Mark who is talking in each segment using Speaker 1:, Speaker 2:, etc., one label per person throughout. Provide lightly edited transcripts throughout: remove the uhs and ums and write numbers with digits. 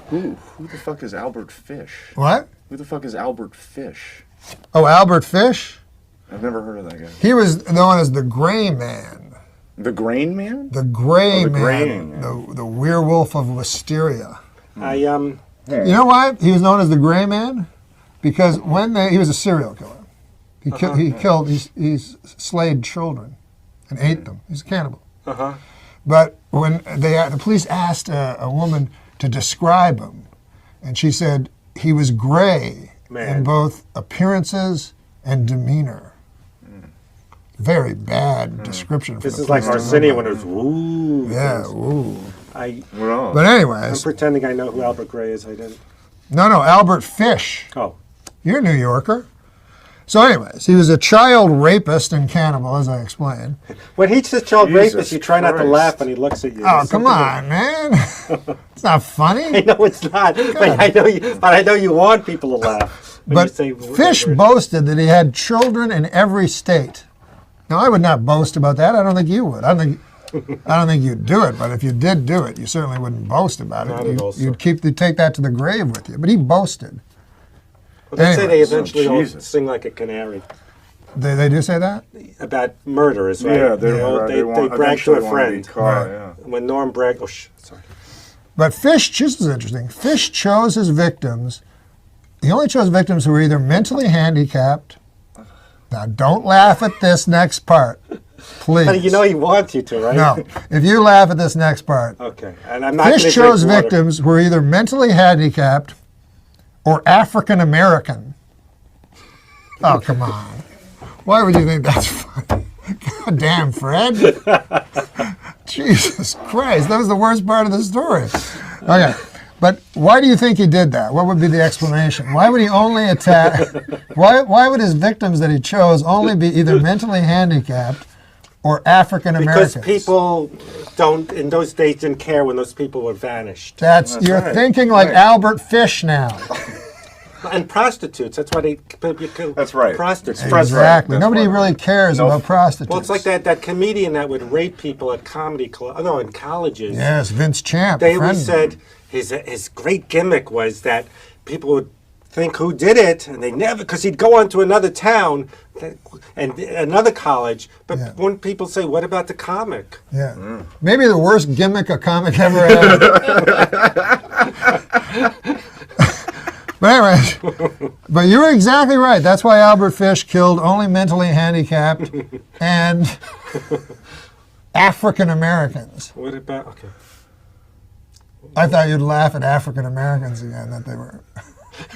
Speaker 1: Who the fuck is Albert Fish?
Speaker 2: What?
Speaker 1: Who the fuck is Albert Fish?
Speaker 2: Oh, Albert Fish?
Speaker 1: I've never heard of that guy.
Speaker 2: He was known as the Gray Man.
Speaker 1: The Grain Man?
Speaker 2: The Gray
Speaker 1: the
Speaker 2: Man.
Speaker 1: Grain.
Speaker 2: The werewolf of Wisteria.
Speaker 3: I
Speaker 2: You know why he was known as the Gray Man? Because he was a serial killer. He slayed children and ate them. He's a cannibal. But when the police asked a woman to describe him, and she said he was gray in both appearances and demeanor. Very bad description.
Speaker 3: This is like Arsenio when it was woo.
Speaker 2: Yeah, woo.
Speaker 1: But
Speaker 2: anyways,
Speaker 3: I'm pretending I know who Albert Gray is. I didn't.
Speaker 2: No, Albert Fish.
Speaker 3: Oh.
Speaker 2: You're a New Yorker. So anyways, he was a child rapist and cannibal, as I explained.
Speaker 3: When he says child rapist, you try not to laugh when he looks at you.
Speaker 2: Oh, come on, man. It's not funny.
Speaker 3: I know it's not. But I know you want people to laugh.
Speaker 2: But Fish boasted that he had children in every state. Now, I would not boast about that. I don't think you would. I don't think you'd do it. But if you did do it, you certainly wouldn't boast about it. You'd take that to the grave with you. But he boasted.
Speaker 3: Well, they say they eventually all sing like a canary.
Speaker 2: They do say that?
Speaker 3: About murderers, right?
Speaker 1: Yeah,
Speaker 3: they brag to a friend. When Norm bragged, sorry.
Speaker 2: But Fish, this is interesting. Fish chose his victims. He only chose victims who were either mentally handicapped. Now, don't laugh at this next part, please.
Speaker 3: But you know he wants you to, right?
Speaker 2: No. If you laugh at this next part.
Speaker 3: Okay. And I'm not
Speaker 2: Fish chose victims who were either mentally handicapped or African American. Oh, come on. Why would you think that's funny? God damn, Fred. Jesus Christ. That was the worst part of the story. Okay. But why do you think he did that? What would be the explanation? Why would he only attack? Why would his victims that he chose only be either mentally handicapped or African Americans?
Speaker 3: Because people in those days didn't care when those people were vanished.
Speaker 2: You're thinking like Albert Fish now.
Speaker 3: And prostitutes. That's why they kill prostitutes.
Speaker 2: Exactly. Nobody really cares about prostitutes.
Speaker 3: Well, it's like that comedian that would rape people at comedy clubs. No, in colleges.
Speaker 2: Yes, Vince Champ.
Speaker 3: They always said his great gimmick was that people would think who did it, and they never, because he'd go on to another town and another college, but when people say, what about the comic?
Speaker 2: Yeah. Maybe the worst gimmick a comic ever had. But anyways, but you were exactly right. That's why Albert Fish killed only mentally handicapped and African Americans.
Speaker 3: What about, okay.
Speaker 2: I thought you'd laugh at African Americans again, that they were.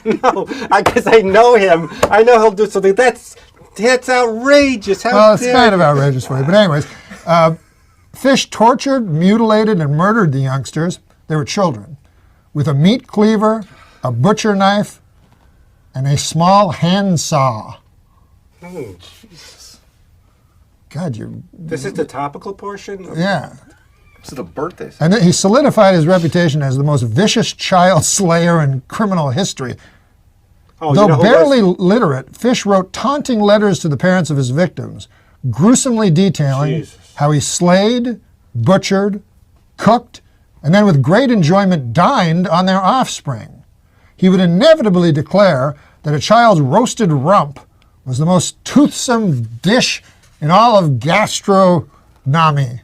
Speaker 3: No, because I know him. I know he'll do something. That's outrageous.
Speaker 2: Well, it's kind of outrageous for you. But anyways, Fish tortured, mutilated, and murdered the youngsters. They were children. With a meat cleaver, a butcher knife, and a small hand saw.
Speaker 3: Oh, Jesus.
Speaker 2: God,
Speaker 3: This is the topical portion?
Speaker 2: Yeah.
Speaker 1: This is the birthday.
Speaker 2: And then he solidified his reputation as the most vicious child slayer in criminal history.
Speaker 3: Oh,
Speaker 2: Though barely literate, Fish wrote taunting letters to the parents of his victims, gruesomely detailing how he slayed, butchered, cooked, and then with great enjoyment dined on their offspring. He would inevitably declare that a child's roasted rump was the most toothsome dish in all of gastronomy.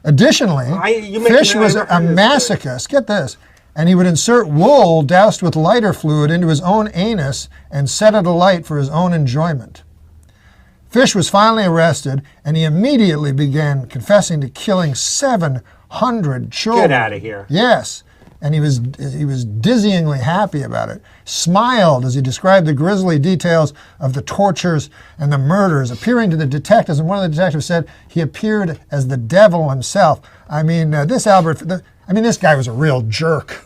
Speaker 2: Additionally, Fish was a masochist, get this, and he would insert wool doused with lighter fluid into his own anus and set it alight for his own enjoyment. Fish was finally arrested, and he immediately began confessing to killing 700 children.
Speaker 3: Get out of here.
Speaker 2: Yes. And he was dizzyingly happy about it. Smiled as he described the grisly details of the tortures and the murders, appearing to the detectives. And one of the detectives said he appeared as the devil himself. I mean, this guy was a real jerk.